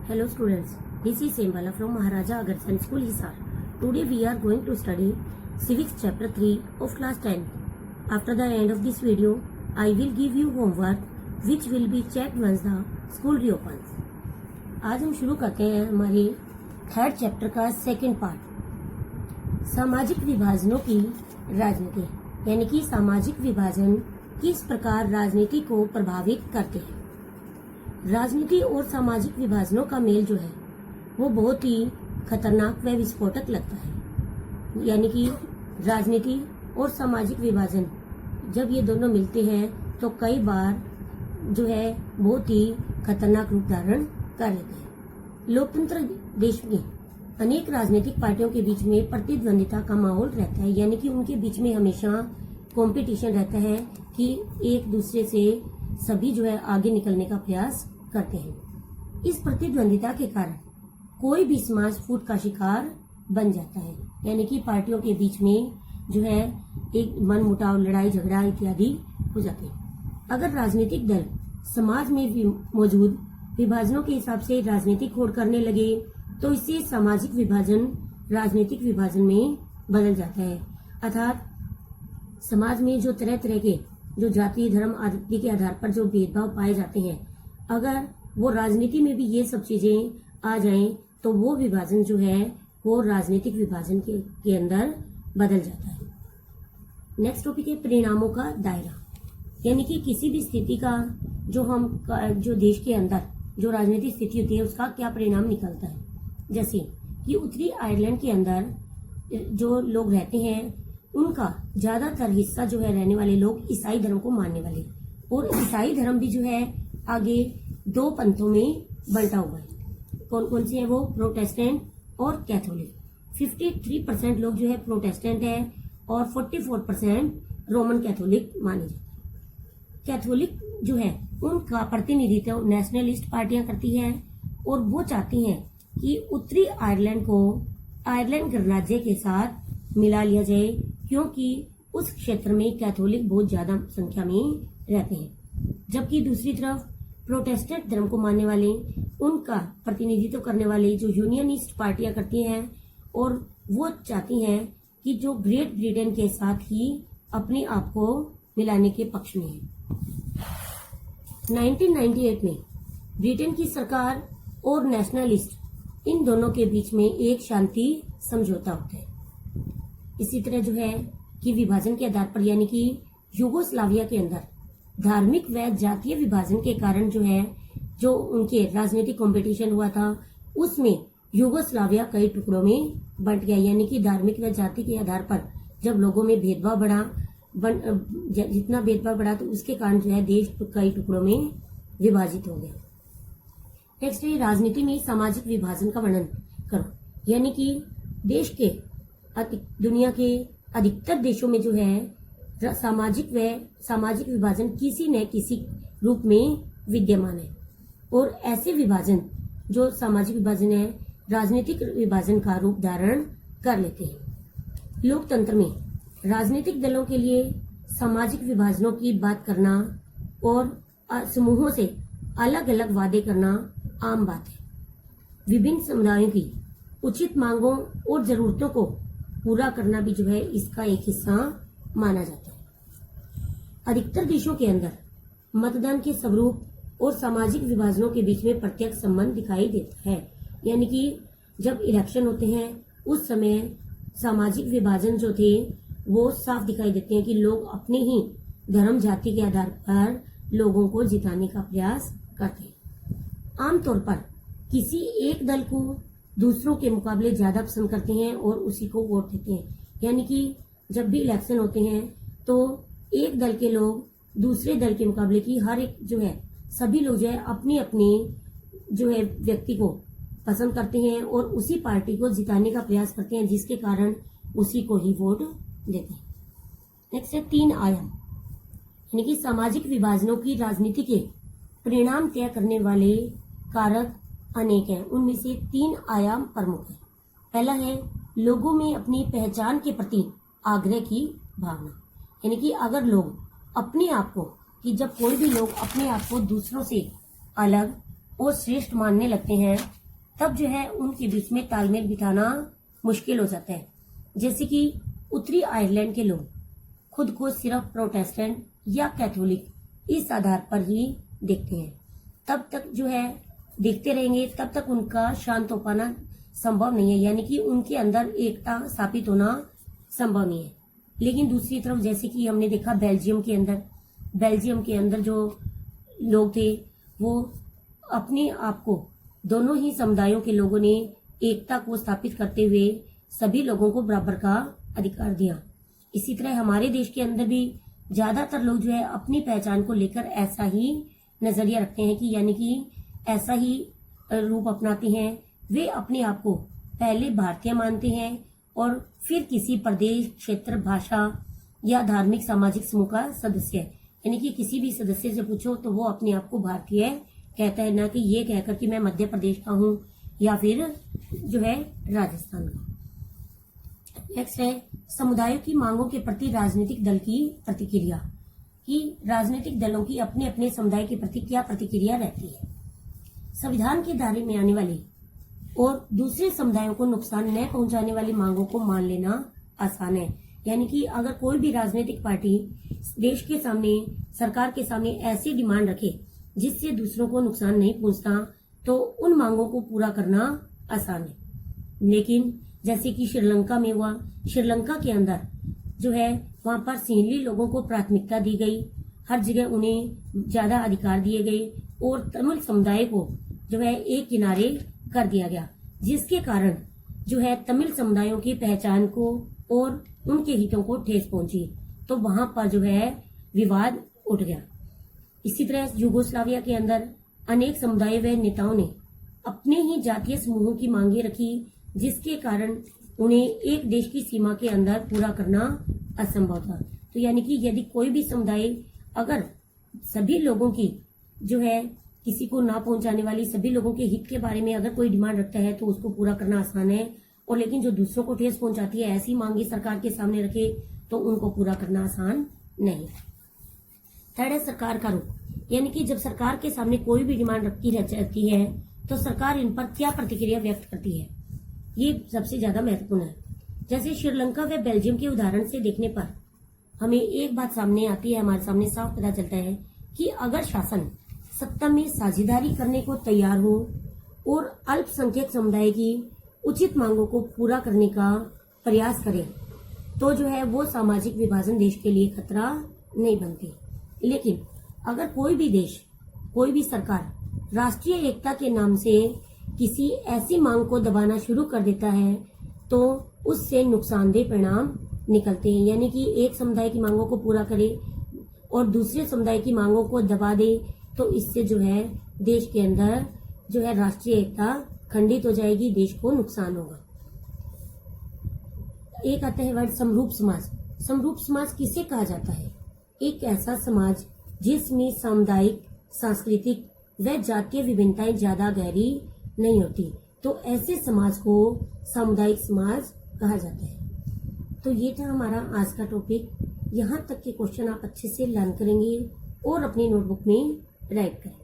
Hello students, this is Sembala from Maharaja Agarsen School Hisar. Today we are going to study Civics chapter 3 of class 10. After the end of this video, I will give you homework which will be checked once the school reopens. आज हम शुरू करते हैं हमारे third chapter का second part, सामाजिक विभाजनों की राजनीति, यानी कि सामाजिक विभाजन किस प्रकार राजनीति को प्रभावित करते हैं। राजनीति और सामाजिक विभाजनों का मेल जो है वो बहुत ही खतरनाक व विस्फोटक लगता है। यानी कि राजनीति और सामाजिक विभाजन जब ये दोनों मिलते हैं तो कई बार जो है बहुत ही खतरनाक रूप धारण कर लेते हैं। लोकतंत्र देश में अनेक राजनीतिक पार्टियों के बीच में प्रतिद्वंदिता का माहौल रहता है, यानी कि उनके बीच में हमेशा कंपटीशन रहता है कि एक दूसरे से सभी जो है आगे निकलने का प्रयास करते हैं। इस प्रतिद्वंदिता के कारण कोई भी समाज फूट का शिकार बन जाता है, यानी कि पार्टियों के बीच में जो है एक मनमुटाव, लड़ाई झगड़ा इत्यादि हो जाते हैं। अगर राजनीतिक दल समाज में भी मौजूद विभाजनों के हिसाब से राजनीतिक होड़ करने लगे तो इससे सामाजिक विभाजन राजनीतिक विभाजन में बदल जाता है। अर्थात समाज में जो तरह तरह के जो जाति धर्म आदि के आधार पर जो भेदभाव पाए जाते हैं, अगर वो राजनीति में भी ये सब चीजें आ जाएं तो वो विभाजन जो है वो राजनीतिक विभाजन के अंदर बदल जाता है। नेक्स्ट टॉपिक है परिणामों का दायरा, यानी कि किसी भी स्थिति का जो देश के अंदर जो राजनीतिक स्थिति होती है उसका क्या परिणाम निकलता है। जैसे कि उत्तरी आयरलैंड के अंदर जो लोग रहते हैं उनका ज्यादातर हिस्सा जो है रहने वाले लोग ईसाई धर्म को मानने वाले, और ईसाई धर्म भी जो है आगे दो पंथों में बंटा हुआ है। कौन कौन से है वो? प्रोटेस्टेंट और कैथोलिक। 53% लोग जो है प्रोटेस्टेंट है और 44% रोमन कैथोलिक माने जाते हैं। कैथोलिक जो है उनका प्रतिनिधित्व नेशनलिस्ट पार्टियां करती है और वो चाहती हैं कि उत्तरी आयरलैंड को आयरलैंड गणराज्य के साथ मिला लिया जाए, क्योंकि उस क्षेत्र में कैथोलिक बहुत ज्यादा संख्या में रहते हैं। जबकि दूसरी तरफ प्रोटेस्टेंट धर्म को मानने वाले उनका प्रतिनिधित्व करने वाले जो यूनियनिस्ट पार्टियां करती हैं और वो चाहती हैं कि जो ग्रेट ब्रिटेन के साथ ही अपने आप को मिलाने के पक्ष में है। 1998 में ब्रिटेन की सरकार और नेशनलिस्ट इन दोनों के बीच में एक शांति समझौता होता है। इसी तरह जो है कि विभाजन के आधार पर, यानी कि यूगोस्लाविया के अंदर धार्मिक व जातीय विभाजन के कारण जो है जो उनके राजनीतिक कंपटीशन हुआ था उसमें यूगोस्लाविया कई टुकड़ों में बंट गया, यानी कि धार्मिक व जाति के आधार पर जब लोगों में भेदभाव बढ़ा, जितना भेदभाव बढ़ा तो उसके कारण जो है देश कई टुकड़ों में विभाजित हो गया। नेक्स्ट है राजनीति में सामाजिक विभाजन का वर्णन करो, यानी कि देश के दुनिया के अधिकतर देशों में जो है सामाजिक विभाजन किसी न किसी रूप में विद्यमान है, और ऐसे विभाजन जो सामाजिक विभाजन है राजनीतिक विभाजन का रूप धारण कर लेते हैं। लोकतंत्र में राजनीतिक दलों के लिए सामाजिक विभाजनों की बात करना और समूहों से अलग अलग वादे करना आम बात है। विभिन्न समुदायों की उचित मांगों और जरूरतों को पूरा करना भी जो है इसका एक हिस्सा माना जाता है। अधिकतर देशों के अंदर मतदान के स्वरूप और सामाजिक विभाजनों के बीच में प्रत्यक्ष संबंध दिखाई देता है, यानी कि जब इलेक्शन होते हैं उस समय सामाजिक विभाजन जो थे वो साफ दिखाई देते हैं कि लोग अपने ही धर्म जाति के आधार पर लोगों को जिताने का प्रयास करते हैं। आमतौर पर किसी एक दल को दूसरों के मुकाबले ज्यादा पसंद करते हैं और उसी को वोट देते हैं, यानी कि जब भी इलेक्शन होते हैं तो एक दल के लोग दूसरे दल के मुकाबले की हर एक जो है सभी लोग जो है अपने अपने जो है व्यक्ति को पसंद करते हैं और उसी पार्टी को जिताने का प्रयास करते हैं, जिसके कारण उसी को ही वोट देते हैं। नेक्स्ट है 3 आयाम, यानी कि सामाजिक विभाजनों की राजनीति के परिणाम तय करने वाले कारक अनेक हैं, उनमें से 3 आयाम प्रमुख है। पहला है लोगों में अपनी पहचान के प्रति आग्रह की भावना, यानी कि अगर लोग अपने आप को, कि जब कोई भी लोग अपने आप को दूसरों से अलग और श्रेष्ठ मानने लगते हैं, तब जो है उनके बीच में तालमेल बिठाना मुश्किल हो जाता है। जैसे कि उत्तरी आयरलैंड के लोग खुद को सिर्फ प्रोटेस्टेंट या कैथोलिक इस आधार पर ही देखते हैं। तब तक जो है देखते रहेंगे, तब तक उनका शांत हो पाना संभव नहीं है, यानी कि उनके अंदर एकता स्थापित होना संभव नहीं है। लेकिन दूसरी तरफ जैसे कि हमने देखा बेल्जियम के अंदर जो लोग थे वो अपने आप को, दोनों ही समुदायों के लोगों ने एकता को स्थापित करते हुए सभी लोगों को बराबर का अधिकार दिया। इसी तरह हमारे देश के अंदर भी ज्यादातर लोग जो है अपनी पहचान को लेकर ऐसा ही नजरिया रखते हैं कि यानी कि ऐसा ही रूप अपनाते हैं। वे अपने आप को पहले भारतीय मानते हैं और फिर किसी प्रदेश, क्षेत्र, भाषा या धार्मिक सामाजिक समूह का सदस्य है। यानी कि किसी भी सदस्य से पूछो तो वो अपने आप को भारतीय कहता है, ना कि ये कहकर कि मैं मध्य प्रदेश का हूँ या फिर जो है राजस्थान का। नेक्स्ट है समुदायों की मांगों के प्रति राजनीतिक दल की प्रतिक्रिया, कि राजनीतिक दलों की अपने अपने समुदाय के प्रति क्या प्रतिक्रिया रहती है। संविधान के दायरे में आने वाली और दूसरे समुदायों को नुकसान न पहुंचाने वाली मांगों को मान लेना आसान है। यानी कि अगर कोई भी राजनीतिक पार्टी देश के सामने, सरकार के सामने ऐसी डिमांड रखे जिससे दूसरों को नुकसान नहीं पहुंचता, तो उन मांगों को पूरा करना आसान है। लेकिन जैसे कि श्रीलंका में हुआ, श्रीलंका के अंदर जो है वहां पर सिंहली लोगों को प्राथमिकता दी गई, हर जगह उन्हें ज्यादा अधिकार दिए गए और तमिल समुदाय को जो है एक किनारे कर दिया गया, जिसके कारण जो है तमिल समुदायों की पहचान को और उनके हितों को ठेस पहुंची। तो वहां पर जो है विवाद उठ गया। इसी तरह यूगोस्लाविया के अंदर अनेक समुदाय व नेताओं ने अपने ही जातीय समूहों की मांगे रखी, जिसके कारण उन्हें एक देश की सीमा के अंदर पूरा करना असंभव था। तो यानी कि यदि कोई भी समुदाय अगर सभी लोगों की जो है किसी को ना पहुंचाने वाली, सभी लोगों के हित के बारे में अगर कोई डिमांड रखता है तो उसको पूरा करना आसान है, और लेकिन जो दूसरों को ठेस पहुंचाती है ऐसी मांगे सरकार के सामने रखे तो उनको पूरा करना आसान नहीं। थर्ड है सरकार का रुख, यानी कि जब सरकार के सामने कोई भी डिमांड रखी रहती है तो सरकार इन पर क्या प्रतिक्रिया व्यक्त करती है, ये सबसे ज्यादा महत्वपूर्ण है। जैसे श्रीलंका व बेल्जियम के उदाहरण से देखने पर हमें एक बात सामने आती है, हमारे सामने साफ पता चलता है कि अगर शासन सत्ता में साझेदारी करने को तैयार हो और अल्पसंख्यक समुदाय की उचित मांगों को पूरा करने का प्रयास करे तो जो है वो सामाजिक विभाजन देश के लिए खतरा नहीं बनती। लेकिन अगर कोई भी देश, कोई भी सरकार राष्ट्रीय एकता के नाम से किसी ऐसी मांग को दबाना शुरू कर देता है तो उससे नुकसानदेह परिणाम निकलते हैं। यानी कि एक समुदाय की मांगों को पूरा करे और दूसरे समुदाय की मांगों को दबा दे, तो इससे जो है देश के अंदर जो है राष्ट्रीय एकता खंडित हो जाएगी, देश को नुकसान होगा। एक आता है वर्ड समरूप समाज। समरूप समाज किसे कहा जाता है? एक ऐसा समाज जिसमें सामुदायिक, सांस्कृतिक व जातीय विभिन्नताएं ज्यादा गहरी नहीं होती, तो ऐसे समाज को सामुदायिक समाज कहा जाता है। तो ये था हमारा आज का टॉपिक। यहाँ तक के क्वेश्चन आप अच्छे से लर्न करेंगे और अपनी नोटबुक में राइट करें।